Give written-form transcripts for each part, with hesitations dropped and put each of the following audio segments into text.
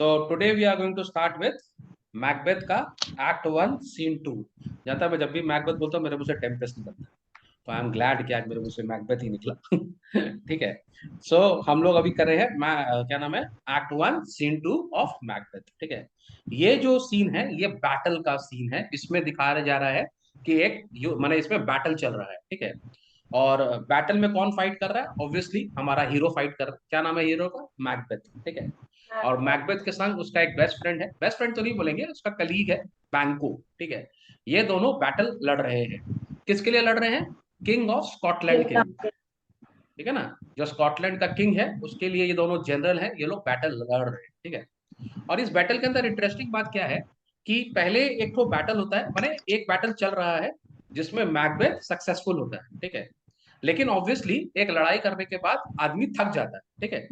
तो today we are going to start with Macbeth का act 1 scene 2। जाता मैं जब भी मैकबेथ बोलता हूँ मेरे मुंह से टेम्पेस्ट निकलता है। तो आई एम ग्लैड कि आज मेरे मुंह से मैकबेथ ही निकला। ठीक है। सो हम लोग अभी कर रहे हैं क्या नाम है, एक्ट 1 सीन 2 ऑफ मैकबेथ। ठीक है। ये जो सीन है ये बैटल का सीन है। इसमें दिखाया जा रहा है कि माने इसमें बैटल चल रहा है। ठीक है। और बैटल में कौन फाइट कर रहा है? ऑब्वियसली हमारा हीरो फाइट कर रहा है। क्या नाम है हीरो का? मैकबेथ। ठीक है। और मैकबेथ के संग उसका एक बेस्ट फ्रेंड है, बेस्ट फ्रेंड तो नहीं बोलेंगे, उसका कलीग है, बैंको। ठीक है। ये दोनों बैटल लड़ रहे हैं। किसके लिए लड़ रहे हैं? किंग ऑफ स्कॉटलैंड के लिए। ठीक है ना। जो स्कॉटलैंड का किंग है उसके लिए ये दोनों जनरल है, ये लोग बैटल लड़ रहे हैं। ठीक है। और इस बैटल के अंदर इंटरेस्टिंग बात क्या है कि पहले एक तो बैटल होता है, माने एक बैटल चल रहा है जिसमें मैकबेथ सक्सेसफुल होता है। ठीक है। लेकिन ऑब्वियसली एक लड़ाई करने के बाद आदमी थक जाता है। ठीक है।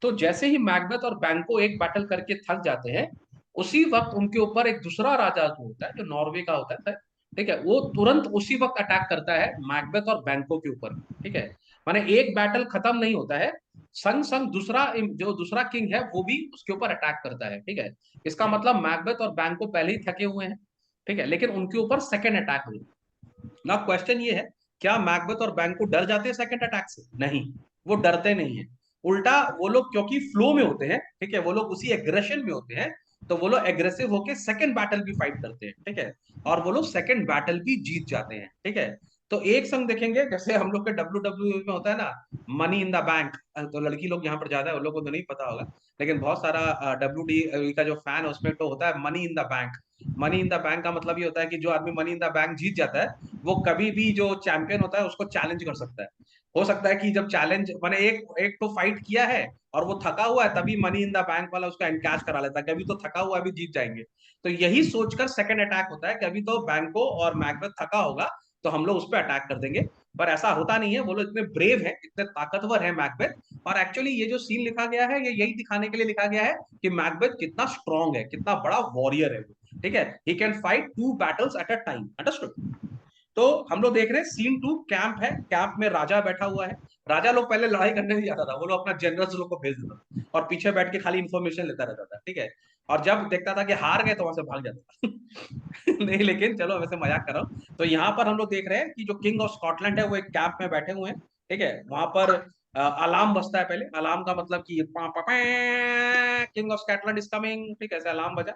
तो जैसे ही मैकबेथ और बैंको एक बैटल करके थक जाते हैं, उसी वक्त उनके ऊपर एक दूसरा राजा जो होता है, जो नॉर्वे का होता है, ठीक है, वो तुरंत उसी वक्त अटैक करता है मैकबेथ और बैंको के ऊपर। ठीक है। माने एक बैटल खत्म नहीं होता है, संग संग दूसरा जो दूसरा किंग है वो भी उसके ऊपर अटैक करता है। ठीक है। इसका मतलब मैकबेथ और बैंको पहले ही थके हुए हैं। ठीक है। लेकिन उनके ऊपर सेकेंड अटैक हुआ। ना क्वेश्चन ये है, क्या मैकबेथ और बैंको डर जाते हैं सेकंड अटैक से? नहीं, वो डरते नहीं है। उल्टा वो लोग क्योंकि फ्लो में होते हैं, ठीक है, वो लोग उसी एग्रेशन में होते हैं, तो वो लोग एग्रेसिव होके सेकंड बैटल भी फाइट करते हैं। ठीक है। और वो लोग सेकंड बैटल भी जीत जाते हैं। ठीक है। तो एक संग देखेंगे, जैसे हम लोग के WWE में होता है ना, मनी इन द बैंक। तो लड़की लोग यहाँ पर ज्यादा है, उन लोग को तो नहीं पता होगा, लेकिन बहुत सारा WWE का जो फैन है उसमें तो होता है money in the bank. Money in the bank का मतलब ये होता है कि जो आदमी मनी इन द बैंक जीत जाता है, वो कभी भी जो चैंपियन होता है उसको चैलेंज कर सकता है। हो सकता है कि जब चैलेंज मैंने एक एक तो फाइट किया है और वो थका हुआ है, तभी मनी इन द बैंक वाला उसका एनकैश करा लेता है कि अभी तो थका हुआ है, अभी जीत जाएंगे। तो यही सोचकर सेकंड अटैक होता है कि अभी तो बैंको और मैकबेथ थका होगा, तो हम लोग उस पर अटैक कर देंगे। पर ऐसा होता नहीं है, वो लोग इतने ब्रेव हैं, इतने ताकतवर है मैकबेथ। और एक्चुअली ये जो सीन लिखा गया है ये यही दिखाने के लिए लिखा गया है कि मैकबेथ कितना स्ट्रांग है, कितना बड़ा वॉरियर है वो। ठीक है। He can fight 2 battles at a time. Understood. तो हम लोग देख रहे हैं सीन 2 कैंप है। कैंप में राजा बैठा हुआ है। राजा लोग पहले लड़ाई करने नहीं जाता था, वो लोग अपना जनरल्स लोग को भेज देता था और पीछे बैठ के खाली इंफॉर्मेशन लेता रहता था। ठीक है। और जब देखता था कि हार गए तो वहां से भाग जाता था। नहीं, लेकिन चलो वैसे मजाक कर रहा हूँ। तो यहाँ पर हम लोग देख रहे हैं कि जो किंग ऑफ स्कॉटलैंड है वो एक कैंप में बैठे हुए हैं। ठीक है। वहां पर अलार्म बजता है। पहले अलार्म का मतलब कि king of Scotland is coming. ठीक है, ऐसे अलार्म बजा।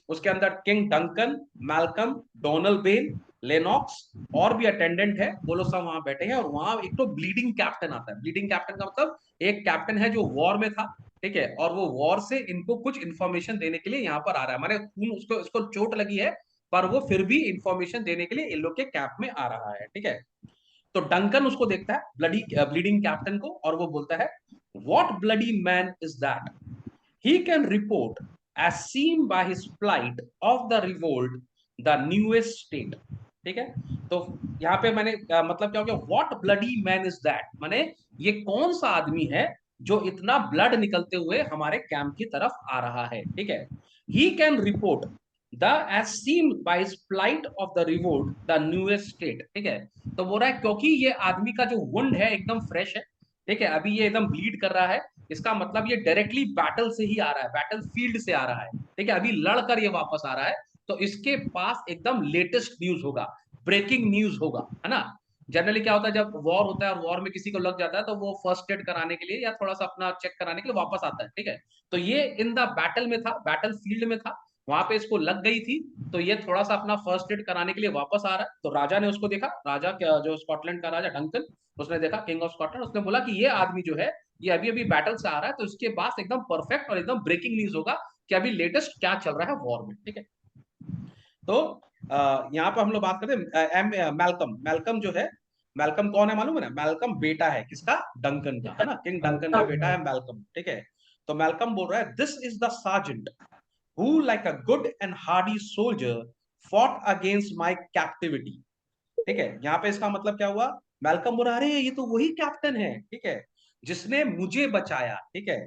उसके अंदर king Duncan, Malcolm, Donalbain, Lennox और भी अटेंडेंट है, वो लोग सब वहां बैठे हैं। और वहां एक तो ब्लीडिंग कैप्टन आता है। ब्लीडिंग कैप्टन का मतलब एक कैप्टन है जो वॉर में था। ठीक है। और वो वॉर से इनको कुछ इंफॉर्मेशन देने के लिए यहाँ पर आ रहा है, माने खून उसको उसको चोट लगी है, पर वो फिर भी इंफॉर्मेशन देने के लिए इन लोग के कैंप में आ रहा है। ठीक है। तो डंकन उसको देखता है, ब्लीडिंग कैप्टन को, और वो बोलता है, what bloody man is that? He can report, as seen by his flight of the revolt, the newest state। ठीक है। तो यहाँ पे मैंने मतलब क्या हो गया, what bloody man is that, माने ये कौन सा आदमी है जो इतना ब्लड निकलते हुए हमारे कैंप की तरफ आ रहा है। ठीक है। He can report the as seen by his flight of the revolt the newest state. ठीक है। तो बोल रहा है क्योंकि ये आदमी का जो वुंड है एकदम फ्रेश है। ठीक है। अभी ये एकदम ब्लीड कर रहा है, इसका मतलब ये डायरेक्टली बैटल से ही आ रहा है, बैटल फील्ड से आ रहा है। ठीक है। अभी लड़कर ये वापस आ रहा है, तो इसके पास एकदम लेटेस्ट न्यूज होगा, ब्रेकिंग न्यूज होगा, है ना। जनरली क्या होता है जब वॉर होता है और वॉर में किसी को लग जाता है तो वो फर्स्ट एड कराने के लिए या थोड़ा सा अपना चेक कराने के लिए वापस आता है। ठीक है। तो ये इन द बैटल में था, बैटल फील्ड में था, वहां पे इसको लग गई थी, तो ये थोड़ा सा अपना फर्स्ट एड कराने के लिए वापस आ रहा है। तो राजा ने उसको देखा, राजा क्या, जो स्कॉटलैंड का राजा डंकन, उसने देखा किंग ऑफ स्कॉटलैंड, उसने बोला कि ये आदमी जो है ये अभी अभी बैटल से आ रहा है, तो इसके पास एकदम परफेक्ट और एकदम ब्रेकिंग न्यूज होगा कि अभी लेटेस्ट क्या चल रहा है वॉर में। ठीक है। तो यहाँ पर हम लोग बात करते हैं मैल्कम। मैल्कम जो है, मैल्कम कौन है मालूम है ना? मैल्कम बेटा है किसका? डंकन का, है ना। किंग डंकन का बेटा है मैल्कम। ठीक है। तो मैल्कम बोल रहा है, this is the sergeant who like a good and hardy soldier fought against my captivity। ठीक है। यहाँ पे इसका मतलब क्या हुआ? मैल्कम बोला, अरे ये तो वही कैप्टन है, ठीक है, जिसने मुझे बचाया। ठीक है।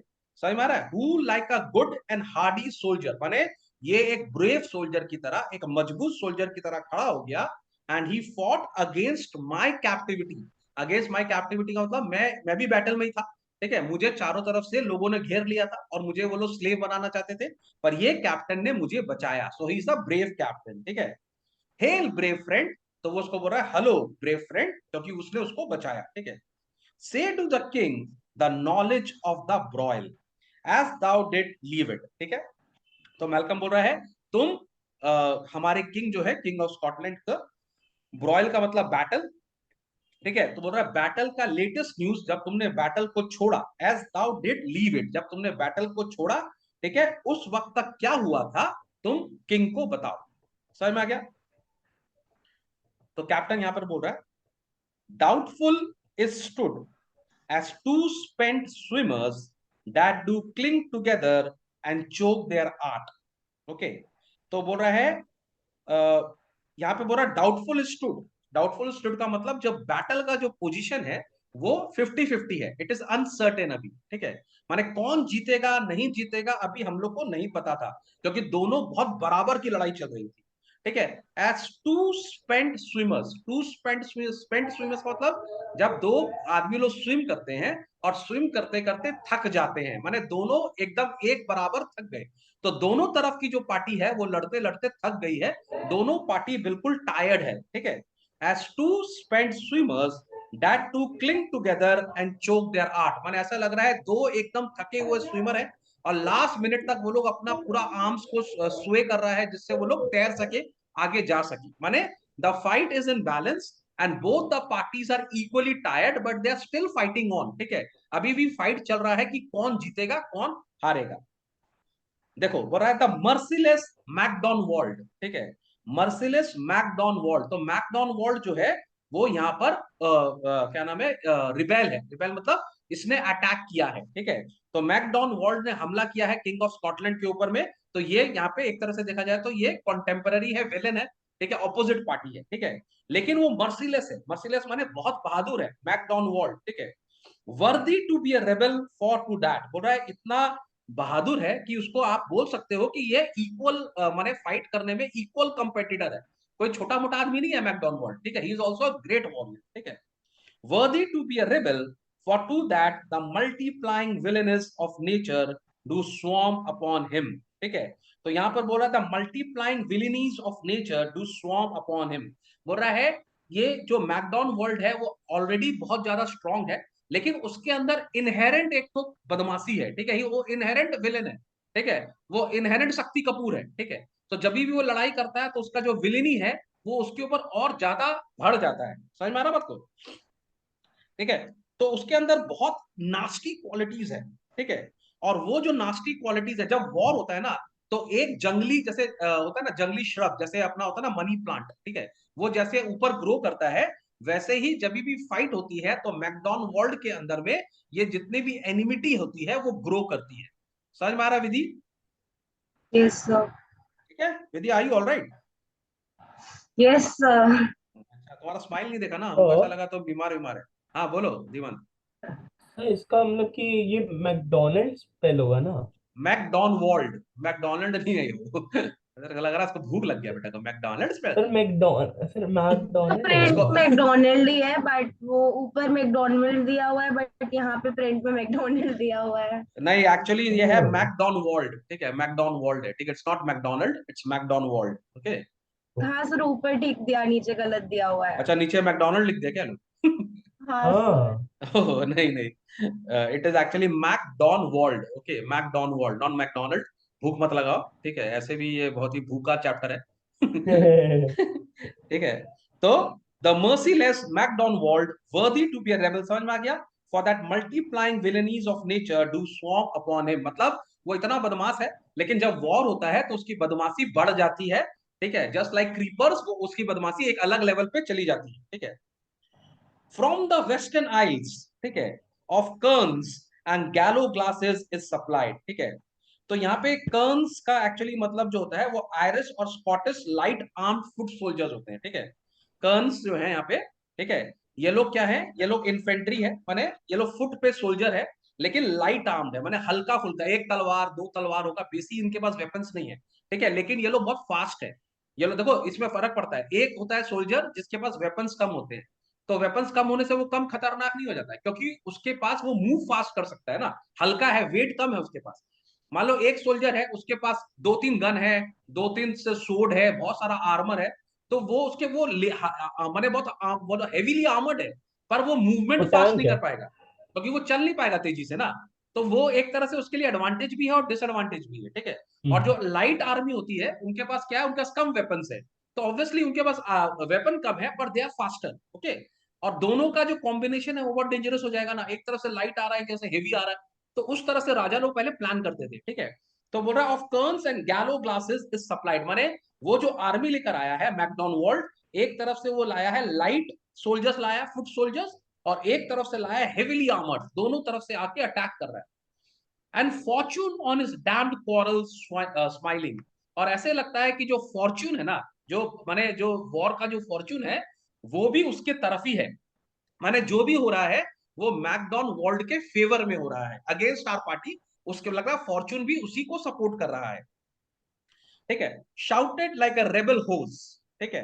समझ में आ रहा है? Who like a good and Hardy soldier, माने ये एक ब्रेव सोल्जर की तरह, एक मजबूत सोल्जर की तरह खड़ा हो गया। And he fought against my captivity. Against my captivity का मतलब मैं भी बैटल में ही था, ठीक है, मुझे चारों तरफ से लोगों ने घेर लिया था और मुझे वो लोग स्लेव बनाना चाहते थे, पर ये कैप्टन ने मुझे बचाया, so he is a brave captain. ठीक है, हेल ब्रेव फ्रेंड, तो वो उसको बोल रहा है हेलो ब्रेव फ्रेंड, क्योंकि उसने उसको बचाया। ठीक है, say to the king the knowledge of the broil as thou did leave it. ठीक है, तो मैल्कम बोल रहा है तुम हमारे किंग जो है, किंग ऑफ स्कॉटलैंड का, ब्रॉयल का मतलब बैटल। ठीक है, तो बोल रहा है बैटल का लेटेस्ट न्यूज, जब तुमने बैटल को छोड़ा, as thou did leave it, जब तुमने बैटल को छोड़ा, ठीक है, उस वक्त तक क्या हुआ था तुम किंग को बताओ। समझ में आ गया? तो कैप्टन यहां पर बोल रहा है doubtful is stood as two spent swimmers that do cling together and choke their art. Okay, तो बोल रहा है यहां पे बोल रहा है डाउटफुल स्टूड। डाउटफुल स्टूड का मतलब जब बैटल का जो पोजीशन है वो 50-50 है, इट इज अनसर्टेन अभी। ठीक है, माने कौन जीतेगा नहीं जीतेगा अभी हम लोग को नहीं पता था, क्योंकि दोनों बहुत बराबर की लड़ाई चल रही थी। ठीक है, as two spent swimmers, two spent swimmers मतलब जब दो आदमी लोग स्विम करते हैं और स्विम करते करते थक जाते हैं, माने दोनों एकदम एक बराबर थक गए, तो दोनों तरफ की जो पार्टी है वो लड़ते लड़ते थक गई है, दोनों पार्टी बिल्कुल टायर्ड है। ठीक है, as two spent swimmers that to cling together and choke their art, माने ऐसा लग रहा है दो एकदम थके हुए स्विमर है और लास्ट मिनट तक वो लोग अपना पूरा आर्म्स को स्वे कर रहा है जिससे वो लोग तैर सके, आगे जा सके। माने the fight is in balance and both the parties are equally tired but they are still fighting on. ठीक है, अभी भी फाइट चल रहा है कि कौन जीतेगा कौन हारेगा। देखो बोल रहा है द मर्सीलेस मैकडॉन वर्ल्ड। ठीक है, मर्सीलेस मैकडॉन वर्ल्ड, तो मैकडॉन वर्ल्ड जो है वो यहाँ पर क्या नाम है, रिबेल है। रिबेल मतलब इसने अटैक किया है। ठीक है, तो मैकडॉन वर्ल्ड ने हमला किया है किंग ऑफ स्कॉटलैंड के ऊपर में, तो ये यहाँ पे एक तरह से देखा जाए तो ये कॉन्टेम्पररी है, विलेन है। ठीक है, ऑपोजिट पार्टी है। ठीक है, लेकिन वो मर्सीलेस है, मर्सीलेस माने बहुत बहादुर है मैकडॉन वर्ल्ड। ठीक है, worthy to be a rebel for to that, बोल रहा है इतना बहादुर है कि उसको आप बोल सकते हो कि ये इक्वल माने फाइट करने में इक्वल कंपेटिटर है, कोई छोटा मोटा आदमी नहीं है मैकडॉनवर्ड। ठीक है, he is also great warrior. ठीक है, worthy to be a rebel, for to that the multiplying villainies of nature do swarm upon him। ठीक है, तो यहां पर बोल रहा था multiplying villainies of nature do swarm upon him, बोल रहा है ये जो मैकडॉन वर्ल्ड है वो ऑलरेडी बहुत ज्यादा स्ट्रांग है, लेकिन उसके अंदर इनहेरेंट एक तो बदमाशी है। ठीक है, वो इनहेरेंट विलेन है। ठीक है, वो इनहेरेंट शक्ति कपूर है। ठीक है, तो जब भी वो लड़ाई करता है तो उसका जो विलेनी है वो उसके ऊपर और ज्यादा बढ़ जाता है। समझ में आ रहा बात को? ठीक है, तो उसके अंदर बहुत नास्टी क्वालिटीज है। ठीक है, और वो जो नास्टी क्वालिटीज है, जब वॉर होता है ना, तो एक जंगली जैसे होता है ना, जंगली श्रब जैसे अपना होता है ना मनी प्लांट, ठीक है, वो जैसे ऊपर ग्रो करता है, वैसे ही जब भी फाइट होती है तो मैकडॉन वर्ल्ड के अंदर में ये जितनी भी एनिमिटी होती है वो ग्रो करती है। समझ में आ रहा है विधि? Yes sir. ठीक है विधि, आई ऑल राइट? Yes sir. अच्छा, तुम्हारा स्माइल नहीं देखा ना, हमको ऐसा तो लगा तो बीमार बीमार है। हाँ बोलो दीवान। इसका मतलब कि ये मैकडोनल्ड्स स्पेल होगा ना? मैकडॉन वर्ल्ड, मैकडोनल्ड नहीं है वो लग रहा है इसको भूख लग गया बेटा, तो मैकडोनल्ड्स पे फिर मैकडोनल्ड प्रिंट इसको। होगा। मैकडोनल्ड ही है, बट वो ऊपर मैकडोनल्ड दिया हुआ है, बट यहाँ पे प्रिंट में मैकडोनल्ड दिया हुआ है। नहीं एक्चुअली ये है ओह। मैकडॉन वर्ल्ड। ठीक है, मैकडॉन वर्ल्ड है। ठीक है, it's not McDonald, it's Macdonwald. Okay, हाँ सर, ऊपर ठीक दिया, नीचे गलत दिया हुआ है। अच्छा नीचे मैकडोनल्ड लिख दिया क्या लोग? हाँ सर। हाँ। ओह नहीं नहीं, it is actually Macdonwald. Okay, Macdonwald not McDonald. भूख मत लगाओ, ठीक है, ऐसे भी ये बहुत ही भूखा चैप्टर है। ठीक है, तो the merciless Macdonwald worthy to be a rebel, समझ में आ गया? For that multiplying villainies of nature do swarm upon him, मतलब वो इतना बदमाश है, लेकिन जब वॉर होता है तो उसकी बदमाशी बढ़ जाती है। ठीक है, जस्ट लाइक क्रीपर्स, वो उसकी बदमाशी एक अलग लेवल पे चली जाती है। ठीक है, फ्रॉम द वेस्टर्न आइल्स, ठीक है, ऑफ कर्न्स एंड गैलो ग्लासेस इज सप्लाइड। ठीक है, तो यहाँ पे कर्न्स का एक्चुअली मतलब जो होता है वो आयरिश और Scottish light armed foot soldiers होते हैं। ठीक है, कर्न्स जो है यहाँ पे, ठीक है, ये लोग क्या है, ये लोग इन्फेंट्री है, माने ये लोग फुट पे सोल्जर है, लेकिन लाइट आर्म्ड है, माने हल्का फुल्का, एक तलवार दो तलवार होगा, बेसी इनके पास वेपन्स नहीं है। ठीक है, लेकिन ये लोग बहुत फास्ट है। ये लोग देखो इसमें फर्क पड़ता है, एक होता है सोल्जर जिसके पास वेपन्स कम होते हैं, तो वेपन्स कम होने से वो कम खतरनाक नहीं हो जाता है, क्योंकि उसके पास वो मूव फास्ट कर सकता है ना, हल्का है, वेट कम है उसके पास। मान लो एक सोल्जर है, उसके पास 2-3 गन है, 2-3 से सोर्ड है, बहुत सारा आर्मर है, तो वो उसके वो माने बहुत हेवीली आर्मर्ड है, पर वो मूवमेंट वो फास्ट टैंक नहीं कर है। पाएगा, क्योंकि वो चल नहीं पाएगा तेजी से ना। तो वो एक तरह से उसके लिए एडवांटेज भी है और डिसएडवांटेज भी है, ठीक है। और जो लाइट आर्मी होती है उनके पास क्या है, उनके पास कम वेपन्स है, तो ऑब्वियसली उनके पास वेपन कम है, पर दे आर फास्टर, ओके। और दोनों का जो कॉम्बिनेशन है वो बहुत डेंजरस हो जाएगा ना, एक तरफ से लाइट आ रहा है, जैसे हेवी आ रहा है, तो उस तरह से राजा लोग पहले प्लान करते थे, ठीक है। तो बोल रहा ऑफ कर्न्स एंड गैलो ग्लासेस इज सप्लाइड, माने वो जो आर्मी लेकर आया है मैकडॉनवर्ल्ड, एक तरफ से वो लाया है लाइट सोल्जर्स, लाया फुट सोल्जर्स, और एक तरफ से लाया है हेवीली आर्मर्ड, दोनों तरफ से आके अटैक कर रहा है। And fortune on is damned quarrel smiling, और ऐसे लगता है कि जो फॉर्च्यून है ना, जो माने जो वॉर का जो फॉर्च्यून है, वो भी उसके तरफ ही है, माने जो भी हो रहा है वो मैकडॉन वर्ल्ड के फेवर में हो रहा है, अगेंस्ट आर पार्टी, उसके लग रहा है फॉर्च्यून भी उसी को सपोर्ट कर रहा है, ठीक है। शाउटेड लाइक अ रेबल होस, ठीक है।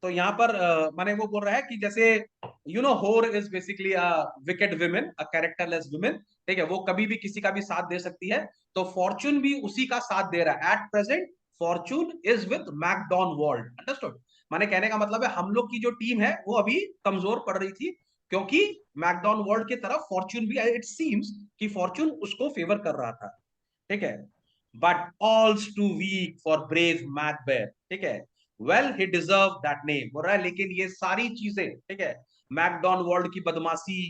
तो यहाँ पर माने वो बोल रहा है कि जैसे होर is basically a wicket women, a characterless women, ठीक है, वो कभी भी किसी का भी साथ दे सकती है, तो फॉर्च्यून भी उसी का साथ दे रहा है at present, fortune is with Macdonwald, understood. माने कहने का मतलब है हम लोग की जो टीम है वो अभी कमजोर पड़ रही थी, क्योंकि मैकडॉन वर्ल्ड की तरफ फॉर्च्यून भी, इट सीम्स कि फॉर्च्यून उसको फेवर कर रहा था, ठीक है। But all's too weak for brave Macbeth, ठीक है। Well he deserve that name, बोल रहा है लेकिन ये सारी चीजें, ठीक है, मैकडॉन वर्ल्ड की बदमाशी,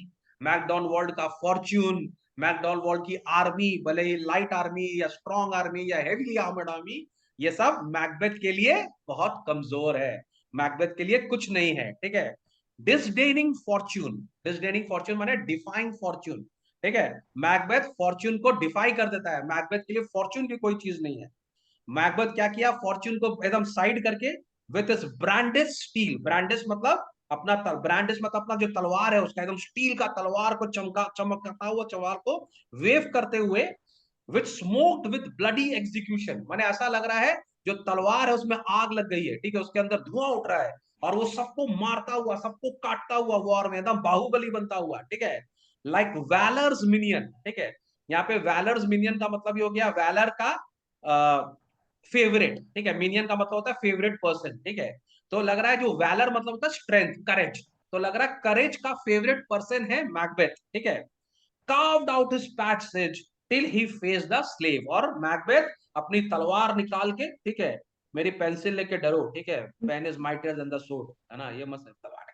मैकडॉन वर्ल्ड का फॉर्च्यून, मैकडॉन वर्ल्ड की आर्मी, भले ही लाइट आर्मी या स्ट्रॉन्ग आर्मी या हेवीली आर्मर्ड आर्मी, ये सब मैकबेथ के लिए बहुत कमजोर है, मैकबेथ के लिए कुछ नहीं है, ठीक है। डिसडेनिंग फॉर्च्यून, डिसडेनिंग फॉर्च्यून माने डिफाइंग फॉर्च्यून, ठीक है। मैकबेथ फॉर्च्यून को डिफाई कर देता है, मैकबेथ के लिए फॉर्च्यून भी कोई चीज नहीं है। मैकबेथ क्या किया, फॉर्च्यून को एकदम साइड करके विथ इज ब्रांडिश स्टील, ब्रांडिश मतलब अपना ब्रांडिश मतलब अपना जो तलवार है उसका, एकदम स्टील का तलवार को चमकता हुआ तलवार को वेव करते हुए, विच स्मोक्ड विद ब्लडी एग्जीक्यूशन, माने ऐसा लग रहा है जो तलवार है उसमें आग लग गई है, ठीक है, उसके अंदर धुआं उठ रहा है, और वो सबको मारता हुआ, सबको काटता हुआ वॉर में एकदम बाहुबली बनता हुआ, ठीक है। लाइक वैलर्स मिनियन, ठीक है। यहाँ पे वैलर्स मिनियन का मतलब ये हो गया वैलर का फेवरेट, ठीक है, मिनियन का मतलब होता है फेवरेट पर्सन, ठीक है। तो लग रहा है जो वैलर मतलब होता है स्ट्रेंथ, करेज, तो लग रहा है करेज का फेवरेट पर्सन है मैकबेथ, ठीक है। carved out his passage till he faced the slave, और मैकबेथ अपनी तलवार निकाल के, ठीक है, मेरी पेंसिल लेके डरो, ठीक है, pen is mightier than the sword, है ना, ये मत तलवार,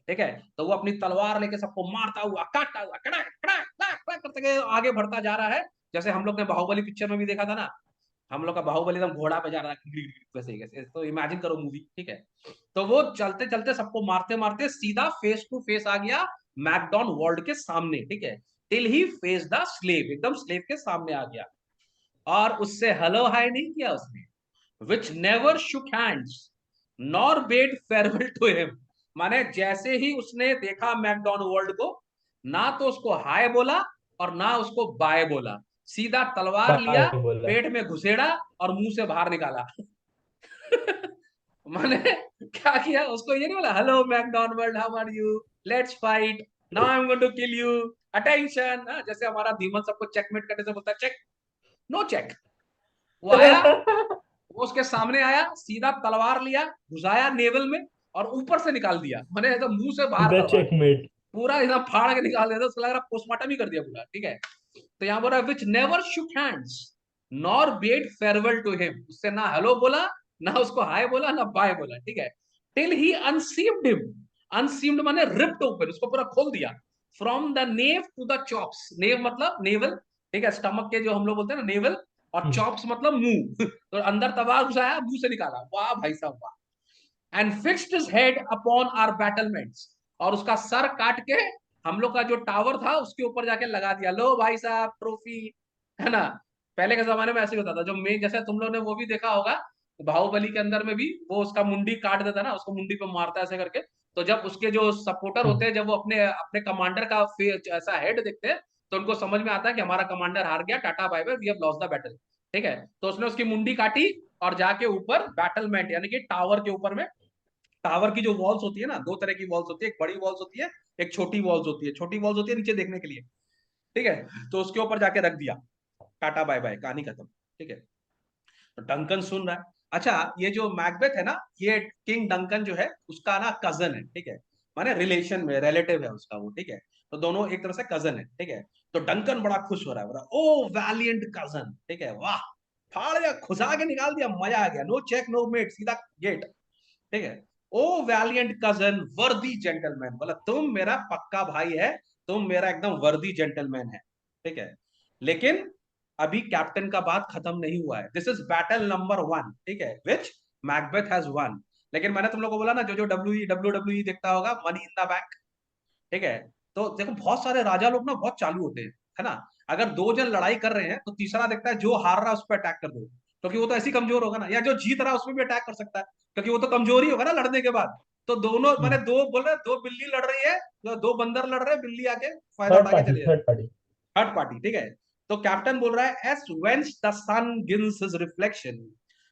ठीक है। तो वो अपनी तलवार लेके सबको मारता हुआ, काटता हुआ, कड़ा कड़ा कड़ा करते हुए आगे बढ़ता जा रहा है, जैसे हम लोग ने बाहुबली पिक्चर में भी देखा था ना, हम लोग का बाहुबली एकदम घोड़ा पे जा रहा है वैसे ही, कैसे तो इमेजिन करो मूवी, ठीक है। तो वो चलते चलते सबको मारते मारते सीधा फेस टू फेस आ गया मैकडॉन वर्ल्ड के सामने, ठीक है, till he face the slave, एकदम स्लेव के सामने आ गया, और उससे हेलो हाय नहीं किया उसने, which never shook hands nor bade farewell to him, माने जैसे ही उसने देखा मैकडॉन वर्ल्ड को, ना तो उसको हाय बोला और ना उसको बाय बोला, सीधा तलवार लिया, बाय बोला। पेट में घुसेड़ा और मुंह से बाहर निकाला। मैंने क्या किया, उसको ये नहीं बोला hello McDonald how are you, let's fight, now I am going to kill you, attention, जैसे हमारा धीमन सबको चेकमेट करने से बोलता है, चेक, नो चेक। वो आया, वो उसके सामने आया, सीधा तलवार लिया, घुसाया नेवल में, और ऊपर से निकाल दिया, मैंने एकदम मुंह से बाहर सीधा था बात, चेकमेट। पूरा एकदम फाड़ के निकाल दिया था, उसको लग रहा पोस्टमार्टम ही कर दिया पूरा, ठीक है। तो यहाँ बोल रहा है which never shook hands nor bade farewell to him, उससे ना हेलो बोला, ना उसको हाय बोला, ना बाय बोला, ठीक है। टिल ही अनसीव्ड हिम, अनसीव्ड माने रिप्ड ओपन, उसको पूरा खोल दिया, from the nave to the chops, nave मतलब नेवल, ठीक है, स्टमक के जो हम लोग बोलते हैं ना नेवल, और चॉप्स मतलब मुंह, तो अंदर तलवार घुसाया, मुंह से निकाला, वाह भाई साहब वाह। And fixed his head upon our battlements, और उसका सर काट के हम लोग का जो टावर था उसके ऊपर जाके लगा दिया, लो भाई साहब ट्रॉफी, है ना। पहले के जमाने में ऐसे ही होता था, जो मेन, जैसे तुम लोग ने वो भी देखा होगा बाहुबली के अंदर में भी, वो उसका मुंडी काट देता ना, उसको मुंडी पे मारता है ऐसे करके, तो जब उसके जो सपोर्टर होते हैं, जब वो अपने अपने कमांडर का ऐसा हेड देखते हैं, तो उनको समझ में आता है कि हमारा कमांडर हार गया, tata bye bye, we have lost the battle, ठीक है। तो उसने उसकी मुंडी काटी और जाके ऊपर बैटलमेंट यानी कि टावर के ऊपर में टावर की जो वॉल्स होती है ना, दो तरह की वॉल्स होती है, एक बड़ी वॉल्स होती है, एक छोटी वॉल्स होती है। छोटी वॉल्स होती है नीचे देखने के लिए, ठीक है, तो उसके ऊपर जाके रख दिया, टाटा बाय बाय, कहानी खत्म। ठीक है, तो डंकन सुन रहा है। अच्छा, ये जो मैकबेथ है ना, ये किंग डंकन जो है उसका ना कजन है, ठीक है, माने रिलेशन में रिलेटिव है उसका वो, ठीक है, तो दोनों एक तरह से कजन है, ठीक है। तो डंकन बड़ा खुश हो रहा है, बोला ओ वैलियंट कजन, ठीक है, वाह, फाड़ दिया, खुशा के निकाल दिया, मजा आ गया, नो चेक नो मेट, सीधा गेट, ठीक है। ओ वैलियंट कजन वर्दी जेंटलमैन, बोला तुम मेरा पक्का भाई है, तुम मेरा एकदम वर्दी जेंटलमैन है, ठीक है। लेकिन अभी कैप्टन का बात खत्म नहीं हुआ है, दिस इज बैटल नंबर 1, ठीक है, विच मैकबेथ हैज वन। लेकिन मैंने तुम लोग को बोला ना, जो जो डब्ल्यू देखता होगा, मनी इन द बैंक, ठीक है, तो देखो बहुत सारे राजा लोग ना बहुत चालू होते हैं, है ना। अगर दो जन लड़ाई कर रहे हैं तो तीसरा देखता है जो हार रहा है उस पर अटैक कर दो, क्योंकि वो तो ऐसी कमजोर होगा ना, या जो जीत रहा है उसमें भी अटैक कर सकता है, क्योंकि वो तो कमजोर ही होगा ना लड़ने के बाद। तो दोनों मैंने दो बोल रहे, दो बिल्ली लड़ रही है, जो दो बंदर लड़ रहे हैं, बिल्ली आके फायदा थर्ड उठा के पार्टी, चले जाए, थर्ड पार्टी। थर्ड पार्टी, ठीक है। तो कैप्टन बोल रहा है as whence the sun gins his reflection,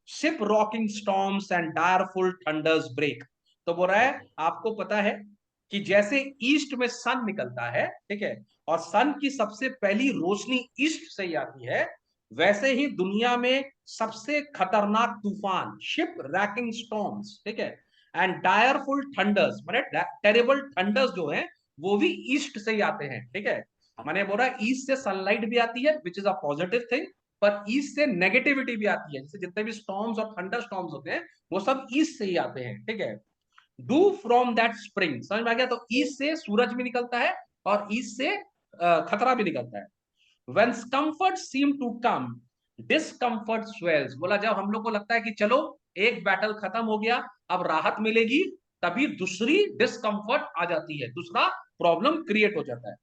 shipwrecking storms and direful thunders break. तो बोल रहा है आपको पता है कि जैसे ईस्ट में सन निकलता है, ठीक है, और सन की सबसे पहली रोशनी ईस्ट से ही आती है, वैसे ही दुनिया में सबसे खतरनाक तूफान, शिप रैकिंग स्टॉर्म्स, ठीक है, एंड डायरफुल थंडर्स, माने टेरेबल थंडर्स जो है वो भी ईस्ट से ही आते हैं, ठीक है। मैंने बोला ईस्ट से सनलाइट भी आती है which is a positive thing, पर ईस्ट से नेगेटिविटी भी आती है, जैसे जितने भी स्टॉर्म्स और थंडर स्टॉर्म्स होते हैं वो सब ईस्ट से ही आते हैं, ठीक है। डू फ्रॉम दैट स्प्रिंग, समझ में आ गया, तो ईस्ट से सूरज भी निकलता है और ईस्ट से खतरा भी निकलता है। When comfort seem to come, discomfort swells, बोला जब हम लोग को लगता है कि चलो एक बैटल खत्म हो गया, अब राहत मिलेगी, तभी दूसरी डिस्कंफर्ट आ जाती है, दूसरा प्रॉब्लम क्रिएट हो जाता है।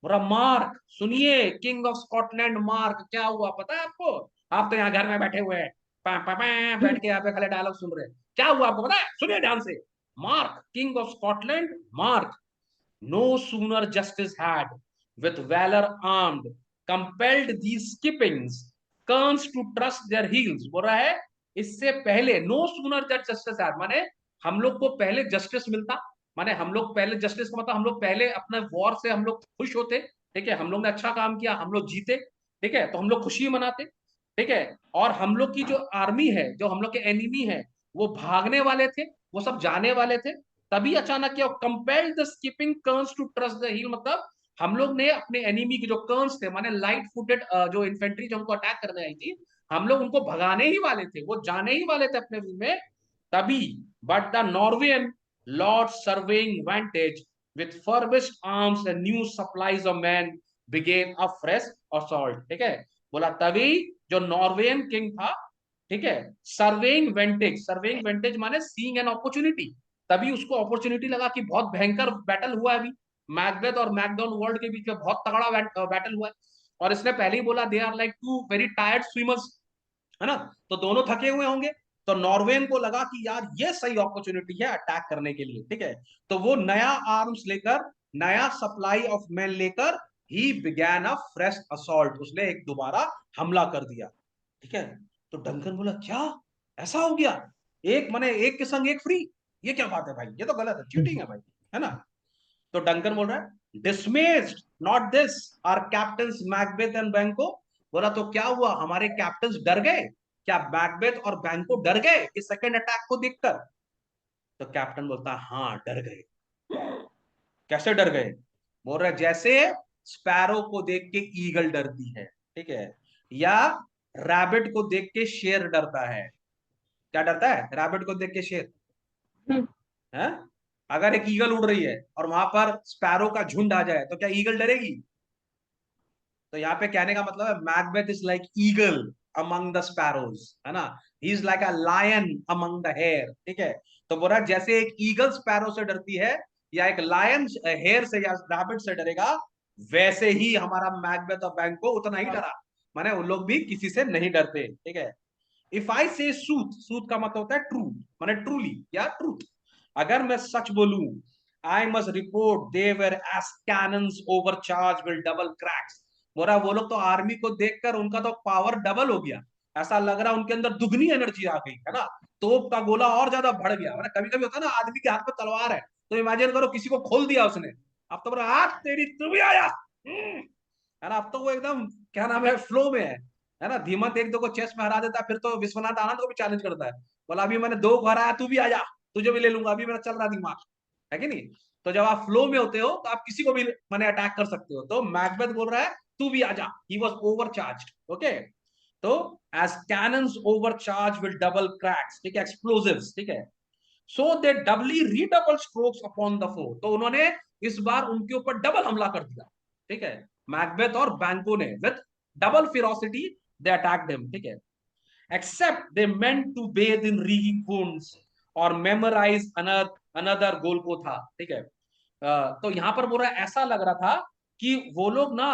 बोला मार्क सुनिए, किंग ऑफ स्कॉटलैंड मार्क, क्या हुआ पता है आपको? आप तो यहाँ घर में बैठे हुए हैं, पा, पा, पा, बैठ के यहाँ पे खाली डायलॉग सुन रहे हैं, क्या हुआ आपको पता है? सुनिए ध्यान से। Mark king of Scotland mark, no sooner justice had, with valor armed, compelled these skippings, kerns to trust their heels। बोल रहा है इससे पहले, no sooner that justice had, माने हम लोग को पहले जस्टिस मिलता, माने हम लोग पहले जस्टिस का मतलब हम लोग पहले अपने वॉर से हम लोग खुश होते, ठीक है, हम लोग ने अच्छा काम किया, हम लोग जीते, ठीक है, तो हम लोग खुशी मनाते, ठीक है, और हम लोग की जो आर्मी है, जो हम लोग के एनिमी है, वो भागने वाले थे, वो सब जाने वाले थे, तभी अचानक क्या, compelled the skipping kerns to trust the heel, मतलब हम लोग ने अपने एनिमी के जो कर्न्स थे, माने लाइट फुटेड जो इन्फेंट्री जो हमको अटैक करने आई थी, हम लोग उनको भगाने ही वाले थे, वो जाने ही वाले थे अपने में, तभी but the Norweyan lord surveying vantage with furbished arms and new supplies of men began a fresh assault, ठीक है। बोला तभी जो नॉर्वेन किंग था, ठीक है, सर्वेइंग वेंटेज माने सीइंग एन अपॉर्चुनिटी, तभी उसको अपॉर्चुनिटी लगा कि बहुत भयंकर बैटल हुआ है अभी, मैकबेथ और मैकडॉन वर्ल्ड के बीच में बहुत तगड़ा बैटल हुआ है, और इसने पहले ही बोला they are like to very tired swimmers, है ना, तो दोनों थके हुए होंगे। तो नॉर्वेन को लगा कि यार ये सही अपॉर्चुनिटी है अटैक करने के लिए, ठीक है, तो वो नया आर्म्स लेकर, नया सप्लाई ऑफ मैन लेकर he began a fresh assault, उसने एक दोबारा हमला कर दिया, ठीक है। तो डंकन बोला क्या ऐसा हो गया, एक माने एक के संग एक फ्री, ये क्या बात है भाई, ये तो गलत है, चीटिंग है भाई, है ना। तो डंकन बोल रहा है dismayed not this our captains Macbeth and Banquo, बोला तो क्या हुआ, हमारे कैप्टन्स डर गए क्या, मैकबेथ और बैंको डर गए इस सेकंड अटैक को देखकर? तो कैप्टन बोलता हाँ डर गए। कैसे डर गए? बोल रहा है जैसे स्पैरो को देख के ईगल डरती है, ठीक है, या रैबिट को देख के शेर डरता है। क्या डरता है रैबिट को देख के शेर? है, अगर एक ईगल उड़ रही है और वहां पर स्पैरो का झुंड आ जाए तो क्या ईगल डरेगी? तो यहाँ पे कहने का मतलब है Macbeth is like eagle among the sparrows, है ना, he is like a lion among the hare, ठीक है। तो बोला जैसे एक ईगल स्पैरो से डरती है, या एक लायन हेयर से या रैबिट से डरेगा, वैसे ही हमारा मैकबेथ और बैंको उतना ही डरा, माने उन लोग भी किसी से नहीं डरते, ठीक है। इफ आई से सूथ, सूथ का मतलब होता है ट्रू, माने ट्रूली या ट्रूथ, अगर मैं सच बोलूं, I must report they were as cannons overcharge will double cracks, बोला वो लोग तो आर्मी को देखकर उनका तो पावर डबल हो गया, ऐसा लग रहा है उनके अंदर दुगनी एनर्जी आ गई है ना, तोप का गोला और ज्यादा बढ़ गया। मतलब कभी कभी होता है ना आदमी के हाथ में तलवार है, तो इमेजिन करो किसी को खोल दिया उसने, अब तो बोला आज तेरी तू भी आया, है ना। अब तो वो एकदम क्या नाम है फ्लो में है ना। धीमत एक दो को चेस में हरा देता है, फिर तो विश्वनाथ आनंद को भी चैलेंज करता है, बोला अभी मैंने 2 को हराया, तू भी आजा, तुझे भी ले लूंगा, अभी मेरा चल रहा दिमाग, है कि नहीं। तो जब आप फ्लो में होते हो तो आप किसी को भी मैंने अटैक कर सकते हो। तो मैकबेथ बोल रहा है तू भी आजा, ही वॉज ओवरचार्ज्ड। ओके, तो as cannons overcharge will double cracks, ठीक है, एक्सप्लोसिव्स, ठीक है, so they doubly redouble strokes upon the foe, तो उन्होंने इस बार उनके ऊपर डबल हमला कर दिया, ठीक है, मैकबेथ और बैंको ने, with double ferocity they attacked him, ठीक है, except they meant to bathe in reeking wounds और memorize another Golgotha, ठीक है। तो यहां पर बोल रहा है ऐसा लग रहा था कि वो लोग ना,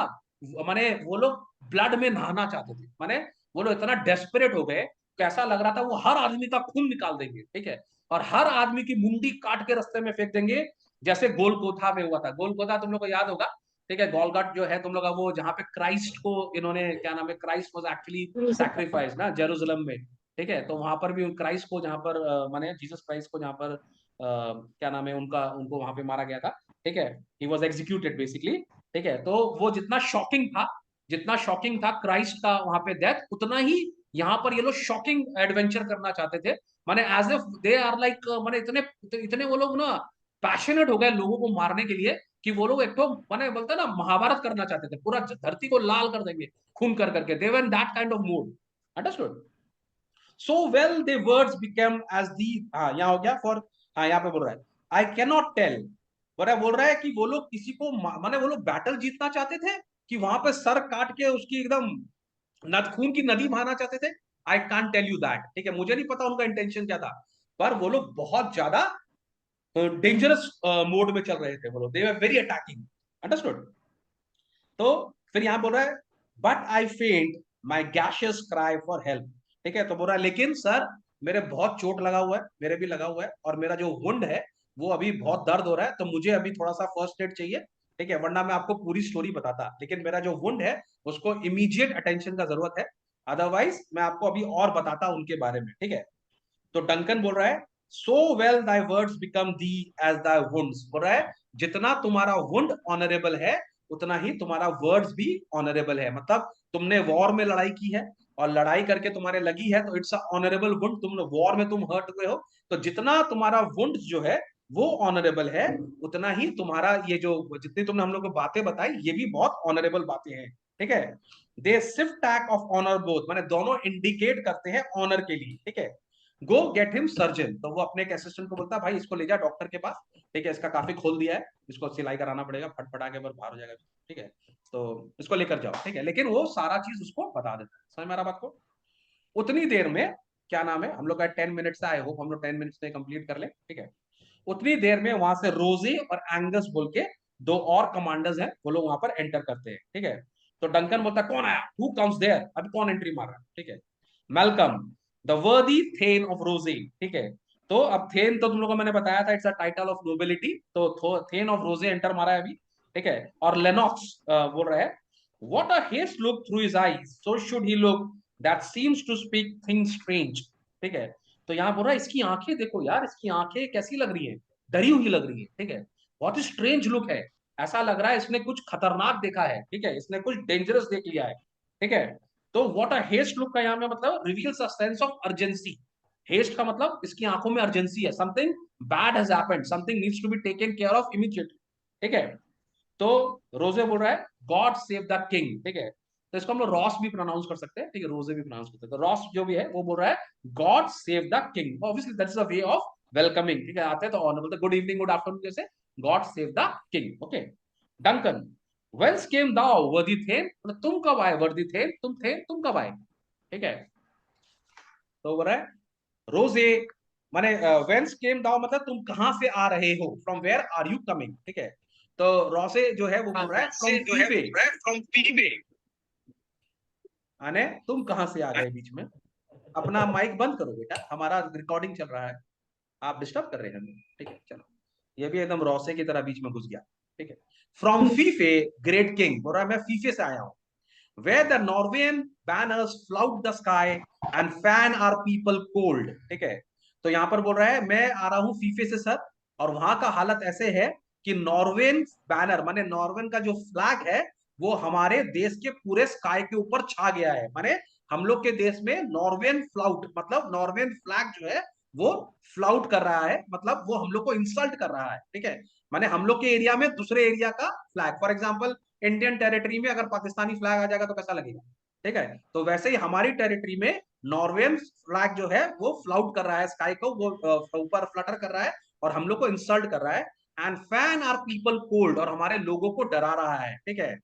माने वो लोग ब्लड में नहाना चाहते थे, माने वो लोग इतना डेस्परेट हो गए कि ऐसा लग रहा था वो हर आदमी का खून निकाल देंगे, ठीक है, और हर आदमी की मुंडी काट के रास्ते में फेंक देंगे, जैसे गोलकोथा में हुआ था। गोलकोथा तुम लोग को याद होगा, ठीक है, गोलगट जो है तुम लोग का, वो जहाँ पे क्राइस्ट को इन्होंने क्या नाम है, क्राइस्ट वाज एक्चुअली सैक्रिफाइस ना जेरूसलम में, ठीक है, तो वहां पर भी क्राइस्ट को जहां पर माने जीसस क्राइस्ट को जहां पर क्या नाम है उनका, उनको वहां पे मारा गया था, ठीक है, ही वाज एग्जीक्यूटेड बेसिकली, ठीक है। तो वो जितना शॉकिंग था, जितना शॉकिंग था क्राइस्ट का वहां पे डेथ, उतना ही यहाँ पर ये लोग शॉकिंग एडवेंचर करना चाहते थे, माने as if they are like, माने इतने इतने वो लोग ना पैशनेट हो गए लोगों को मारने के लिए, कि वो लोग एक तो माने बोलते हैं ना महाभारत करना चाहते थे, पूरा धरती को लाल कर देंगे खून कर करके, they were in that kind of mood, understood. So well thy words become as thee, हाँ यहाँ हो गया फॉर, हाँ यहाँ पे बोल रहा है आई कैन नॉट टेल, बोल रहा है कि वो लोग किसी को माने वो लोग बैटल जीतना चाहते थे, कि वहां पे सर काट के उसकी एकदम खून की नदी बहाना चाहते थे, I can't tell you that, ठीक है, मुझे नहीं पता उनका इंटेंशन क्या था, पर वो लोग बहुत ज्यादा डेंजरस मोड में चल रहे थे, वो लोग दे वर वेरी अटैकिंग, अंडरस्टूड। तो फिर यहां बोल रहा है बट आई फेंट माई गैशियस क्राई फॉर हेल्प, ठीक है, तो बोल रहा है लेकिन सर मेरे बहुत चोट लगा हुआ है, मेरे भी लगा हुआ है, और मेरा जो वुंड है वो अभी बहुत दर्द हो रहा है, तो मुझे अभी थोड़ा सा फर्स्ट एड चाहिए, ठीक है, वरना मैं आपको पूरी स्टोरी बताता, लेकिन मेरा जो वुंड है उसको इमीडिएट अटेंशन का जरूरत है, अदरवाइज मैं आपको अभी और बताता उनके बारे में, ठीक है। तो डंकन बोल रहा है so well thy words become thee as thy wounds, बोल रहा है जितना तुम्हारा वुंड ऑनरेबल है उतना ही तुम्हारा वर्ड्स भी ऑनरेबल है, मतलब तुमने वॉर में लड़ाई की है और लड़ाई करके तुम्हारे लगी है, तो इट्स अ ऑनरेबल वुंड, तुम वॉर में तुम हर्ट हुए हो, तो जितना तुम्हारा वुंड जो है वो ऑनरेबल है, उतना ही तुम्हारा ये जो जितनी तुमने हम लोग को बातें बताई ये भी बहुत ऑनरेबल बातें हैं, ठीक है। दे सिर्फ टैक ऑफ ऑनर बोथ, माने दोनों इंडिकेट करते हैं ऑनर के लिए, ठीक है। गो गेट हिम सर्जन, तो वो अपने एक असिस्टेंट को बोलता है भाई इसको ले जा डॉक्टर के पास, ठीक है, इसका काफी खोल दिया है, इसको सिलाई कराना पड़ेगा, फटफटा के बाहर हो जाएगा, ठीक है, तो इसको लेकर जाओ, ठीक है, लेकिन वो सारा चीज उसको बता देता है, समझ में आ रहा बात को। उतनी देर में क्या नाम है, हम लोग का 10 मिनट से, आई होप हम लोग 10 मिनट्स में कंप्लीट कर ले, ठीक है। उतनी देर में वहां से रोजे और एंगस बोल के 2 और कमांडर्स हैं, वो लोग वहां पर एंटर करते हैं, ठीक है। तो डंकन बोलता है कौन आया, हु कम्स देयर, अभी कौन एंट्री मार रहा है, ठीक है, मेलकम द वर्दी थेन ऑफ रोजे, ठीक है। तो अब थेन तो तुम लोगों को मैंने बताया था it's a title of nobility, तो थेन ऑफ रोजे एंटर मारा है अभी, ठीक है, और लेनॉक्स बोल रहा है what a haste look through his eyes so should he look that seems to speak things strange, ठीक है। तो यहां बोल रहा है इसकी आंखें देखो यार, इसकी आंखें कैसी लग रही है, डरी हुई लग रही है, ठीक है, बहुत ही स्ट्रेंज लुक है, ऐसा लग रहा है इसने कुछ खतरनाक देखा है, ठीक है, इसने कुछ डेंजरस देख लिया है, ठीक है। तो व्हाट अ हेस्ट लुक का यहाँ में मतलब reveals a sense of urgency, haste का मतलब इसकी आंखों में अर्जेंसी है, something bad has happened, something needs to be taken care of immediately, ठीक है। तो रोजे बोल रहा है गॉड सेव द किंग, ठीक है, तो इसको हम लोग रॉस भी प्रोनाउंस कर सकते हैं, ठीक है, रोजे भी प्रोनाउंस करते हैं, तो रॉस जो भी है वो बोल रहा है God save the king, obviously that's a way of welcoming, ठीक है, आते हैं तो honour good evening good afternoon जैसे, God save the king, okay. Duncan whence came thou worthy थे, मतलब तुम कब आए, वर्दी थे तुम कब आए, ठीक है। तो बोल रहा है रोजे माने वेंस केम दाओ मतलब तुम कहां से आ रहे हो, from where are you coming, ठीक है। तो रोसे जो है वो बोल रहा है फ्रॉम पीबे, आने तुम कहां से आ गए बीच में, अपना माइक बंद करो बेटा, हमारा रिकॉर्डिंग चल रहा है, आप डिस्टर्ब कर रहे हैं हमें, ठीक है, चलो। ये भी एकदम रौसे की तरह बीच में घुस गया, ठीक है। फ्रॉम फीफे ग्रेट किंग, बोल रहा है मैं फीफे से आया हूं, where the Norwegian banners flout the sky and fan our people cold। ठीक है, तो यहां पर बोल रहा है मैं आ रहा हूं फीफे से सर, और वहां का हालत ऐसे है कि नॉर्वेन बैनर माने नॉर्वेन का जो फ्लैग है वो हमारे देश के पूरे स्काई के ऊपर छा गया है। माने हम लोग के देश में नॉर्वेन फ्लाउट मतलब नॉर्वेन फ्लैग जो है वो फ्लाउट कर रहा है, मतलब वो हम लोग को इंसल्ट कर रहा है। ठीक है, माने हम लोग के एरिया में दूसरे एरिया का flag, for example Indian territory में अगर पाकिस्तानी फ्लैग आ जाएगा तो कैसा लगेगा। ठीक है, तो वैसे ही हमारी टेरिटरी में नॉर्वेन फ्लैग जो है वो फ्लाउट कर रहा है स्काई को, वो ऊपर फ्लटर कर रहा है और हम लोग को इंसल्ट कर रहा है। And fan are people cold, और हमारे लोगों को डरा रहा है। ठीक है,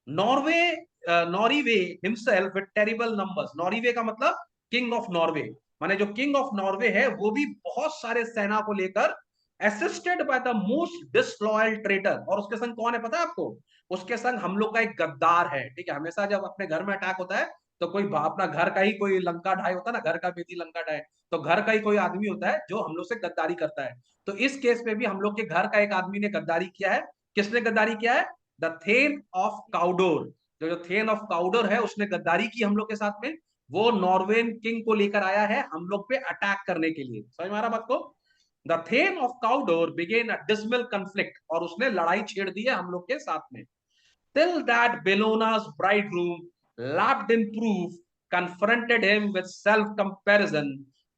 Norway Norway himself with terrible numbers, Norway का मतलब किंग ऑफ नॉर्वे, माने जो किंग ऑफ नॉर्वे है वो भी बहुत सारे सेना को लेकर assisted by the most disloyal traitor. और उसके संग कौन है पता है आपको? उसके संग हम लोग का एक गद्दार है। ठीक है, हमेशा जब अपने घर में अटैक होता है तो कोई अपना घर का ही कोई लंका ढाई होता है ना, घर का बेटी लंका ढाई, तो घर का ही कोई आदमी होता है जो हम लोग से गद्दारी करता है। तो इस केस में भी हम लोग के घर का एक आदमी ने गद्दारी किया है। किसने गद्दारी किया है? द थेन ऑफ काउडोर, जो थेन ऑफ काउडोर है उसने गद्दारी की हम लोग के साथ में। वो नॉर्वेन किंग को लेकर आया है हम लोग पे अटैक करने के लिए। समझ में आ रहा बात को? The thane of Cawdor began a dismal conflict, और उसने लड़ाई छेड़ दी है हम लोग के साथ में। Till that Bellona's bridegroom lapped in proof, confronted him with self-comparison,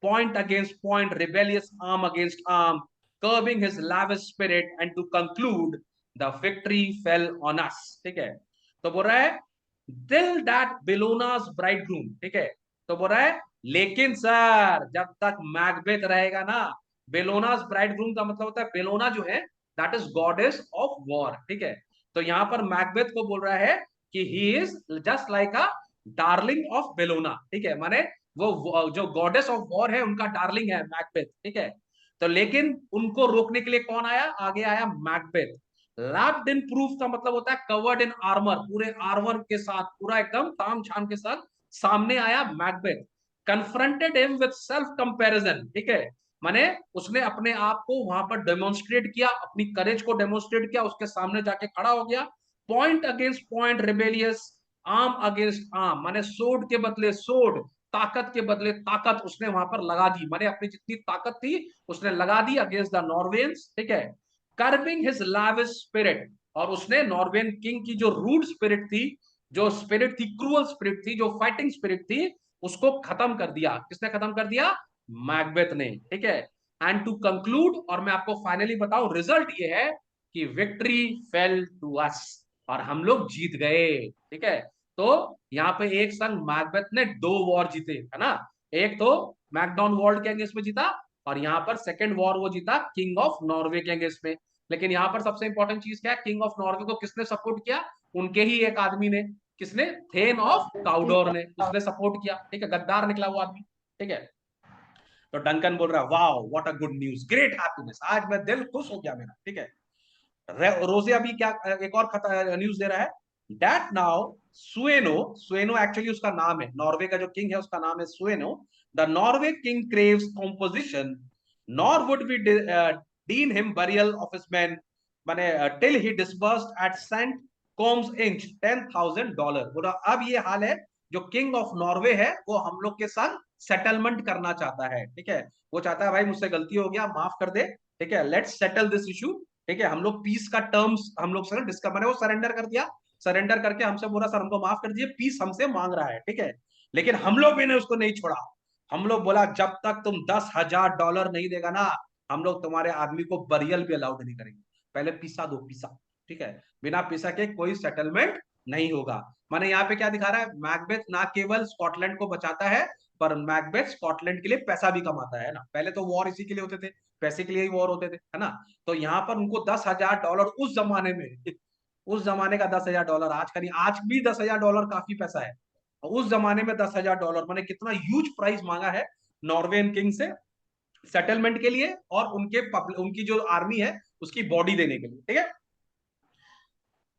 point against point, rebellious arm against arm, curbing his lavish spirit, and to conclude, the victory fell on us। ठीक है, तो बोल रहा है till that बेलोना's bridegroom। ठीक है, तो बोल रहा है लेकिन सर जब तक मैकबेथ रहेगा ना, बेलोना's bridegroom का मतलब होता है बेलोना जो है that is goddess of war. ठीक है, तो यहां पर मैकबेथ को बोल रहा है कि he is just like a darling of Bellona. ठीक है, माने वो जो गॉडेस ऑफ वॉर है उनका डार्लिंग है मैकबेथ। ठीक है, तो लेकिन उनको रोकने के लिए कौन आया? आगे आया मैकबेथ। लैप्ड इन प्रूफ का मतलब होता है कवर्ड इन आर्मर, पूरे आर्मर के साथ, पूरा एकदम ताम झाम के साथ सामने आया Macbeth. Confronted him with self comparison. ठीक है, माने उसने अपने आप को वहां पर डेमोन्स्ट्रेट किया, अपनी करेज को डेमोन्स्ट्रेट किया, उसके सामने जाके खड़ा हो गया। Point against point, rebellious, arm against arm, माने सोड के बदले सोड, ताकत के बदले ताकत उसने वहां पर लगा दी, माने अपनी जितनी ताकत थी उसने लगा दी अगेंस्ट द नॉर्वेन्स। ठीक है, कर्बिंग हिज लाविश स्पिरिट, और उसने नॉर्वेन किंग की जो रूड स्पिरिट थी, जो स्पिरिट थी, क्रूअल स्पिरिट थी, जो फाइटिंग स्पिरिट थी, उसको खत्म कर दिया। किसने खत्म कर दिया? मैकबेथ ने। ठीक है, एंड टू कंक्लूड, और मैं आपको फाइनली बताऊं रिजल्ट ये है कि विक्ट्री फेल टू अस, और हम लोग जीत गए। ठीक है, तो यहाँ पे एक संग मैकबेथ ने 2 वॉर जीते है ना, एक तो मैकडॉन वर्ल्ड के अगेंस्ट में जीता, और यहाँ पर सेकेंड वॉर वो जीता किंग ऑफ नॉर्वे के अगेंस्ट में। लेकिन यहाँ पर सबसे इंपॉर्टेंट चीज क्या है? किंग ऑफ नॉर्वे को किसने सपोर्ट किया? उनके ही एक आदमी ने। किसने? थेन ऑफ काउडोर ने, उसने सपोर्ट किया। ठीक है, गद्दार निकला वो आदमी। ठीक है, तो डंकन बोल रहा है wow what a good news, great happiness, आज मैं दिल खुश हो गया मेरा। ठीक है, रोजे अभी क्या एक और न्यूज दे रहा है, दैट नाउ सुएनो, सुएनो एक्चुअली उसका नाम है, नॉर्वे का जो किंग है उसका नाम है Sweno, the Norway king craves composition, nor would be deign him burial of his men, माने till he disbursed at Saint Colme's inch $10,000। बोला अब ये हाल है, जो किंग ऑफ नॉर्वे है वो हम लोग के साथ सेटलमेंट करना चाहता है। ठीक है, वो चाहता है भाई मुझसे गलती हो गया, माफ कर दे। ठीक है, लेट्स सेटल दिस इशू। ठीक है, हम लोग पीस का टर्म्स हम लोग से डिस्कस, मैंने वो सरेंडर कर दिया, सरेंडर करके हमसे बोला सर हमको माफ कर दीजिए, पीस हमसे मांग रहा है। ठीक है, लेकिन हम लोग भी ने उसको नहीं छोड़ा। हम लोग बोला जब तक तुम $10,000 नहीं देगा ना, हम लोग तुम्हारे आदमी को बरियल भी अलाउड नहीं करेंगे, पहले पीसा दो पीसा। ठीक है, बिना पीसा के कोई सेटलमेंट नहीं होगा। माने यहाँ पे क्या दिखा रहा है, मैकबेथ ना केवल स्कॉटलैंड को बचाता है, पर मैकबेथ स्कॉटलैंड के लिए पैसा भी कमाता है ना। पहले तो वॉर इसी के लिए होते थे, पैसे के लिए ही वॉर होते थे है ना। तो यहाँ पर उनको $10,000 उस जमाने में, उस जमाने का $10,000 आज का नहीं, आज भी $10,000 काफी पैसा है, उस जमाने में $10,000 मैंने कितना ह्यूज प्राइस मांगा है नॉर्वेन किंग से सेटलमेंट के लिए, और उनकी जो आर्मी है उसकी बॉडी देने के लिए। ठीक है,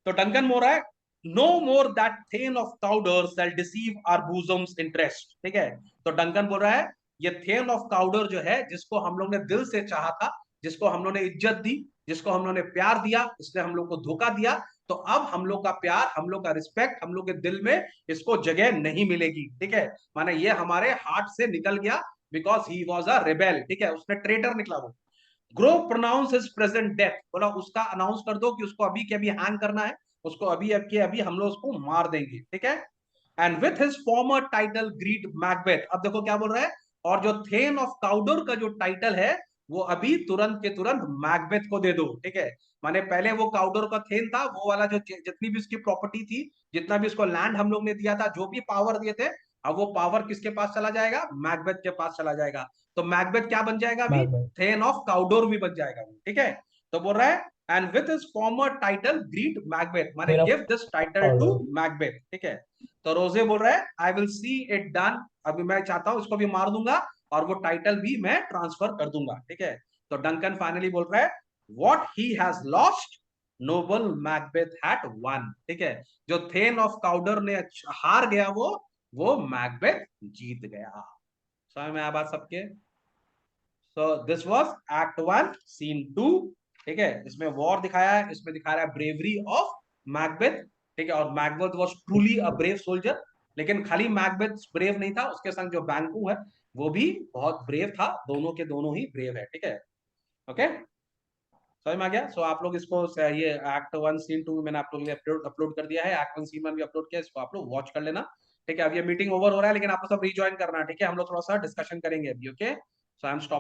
तो डंकन बोल रहा है no more that thane of Cawdor shall deceive our bosom's interest. ठीक है, तो डंकन बोल रहा है ये थेन ऑफ काउडर जो है, जिसको हम लोग ने दिल से चाहा था, जिसको हम लोग ने इज्जत दी, जिसको हम लोग ने प्यार दिया, इसने हम लोग को धोखा दिया, तो अब हम लोग का प्यार, हम लोग का रिस्पेक्ट, हम लोग के दिल में इसको जगह नहीं मिलेगी, ठीक है। माने ये हमारे हार्ट से निकल गया, because he was a rebel, ठीक है, उसने ट्रेटर निकला वो। Grow pronounce his present death, बोला उसका अनाउंस कर दो कि उसको अभी के अभी हैंग करना है, उसको अभी अब के अभी हम लोग उसको मार देंगे, ठीक है। And with his former title greet Macbeth, अब देखो क्या बोल रहा है, और जो थेन ऑफ काउडोर का जो टाइटल है वो अभी तुरंत के तुरंत मैकबेथ को दे दो, ठीक है। माने पहले वो काउडोर का थेन था, वो वाला जो जितनी भी उसकी प्रॉपर्टी थी, जितना भी उसको लैंड हम लोग ने दिया था, जो भी पावर दिए थे, अब वो पावर किसके पास चला जाएगा, मैकबेथ के पास चला जाएगा। तो मैकबेथ क्या बन जाएगा अभी, मैकबेथ। थेन ऑफ काउडोर भी बन जाएगा वो, ठीक है। तो बोल रहा है and with his former title greet Macbeth, माने मेरा give this title to order. Macbeth, ठीक है। तो रोजे बोल रहा है I will see it done, अभी मैं चाहता हूं इसको भी मार दूंगा और वो टाइटल भी मैं ट्रांसफर कर दूंगा, ठीक है। तो डंकन फाइनली बोल रहा है what he has lost noble Macbeth had won, ठीक है। जो थेन ऑफ काउडर ने हार गया वो मैकबेथ जीत गया। समझ में आया बात सबके। So this was act 1 scene 2, ठीक है। इसमें वॉर दिखाया है, इसमें दिखा रहा है ब्रेवरी ऑफ मैकबेथ, ठीक है। और Macbeth was truly a brave soldier, लेकिन खाली मैकबेथ ब्रेव नहीं था, उसके संग जो बैंकू है वो भी बहुत ब्रेव था, दोनों के दोनों ही ब्रेव है, ठीक है। ओके, समझ में आ गया। सो आप लोग इसको ये एक्ट 1 सीन 2 मैंने आप लोग के लिए अपलोड कर दिया है, एक्ट 1 सीन 1 भी अपलोड किया, इसको आप लोग वॉच कर लेना, ठीक है। अब ये मीटिंग ओवर हो रहा है, लेकिन आपको सब रिज्वाइन करना है, ठीक है। हम लोग थोड़ा सा डिस्कशन करेंगे अभी, okay. So I am stop.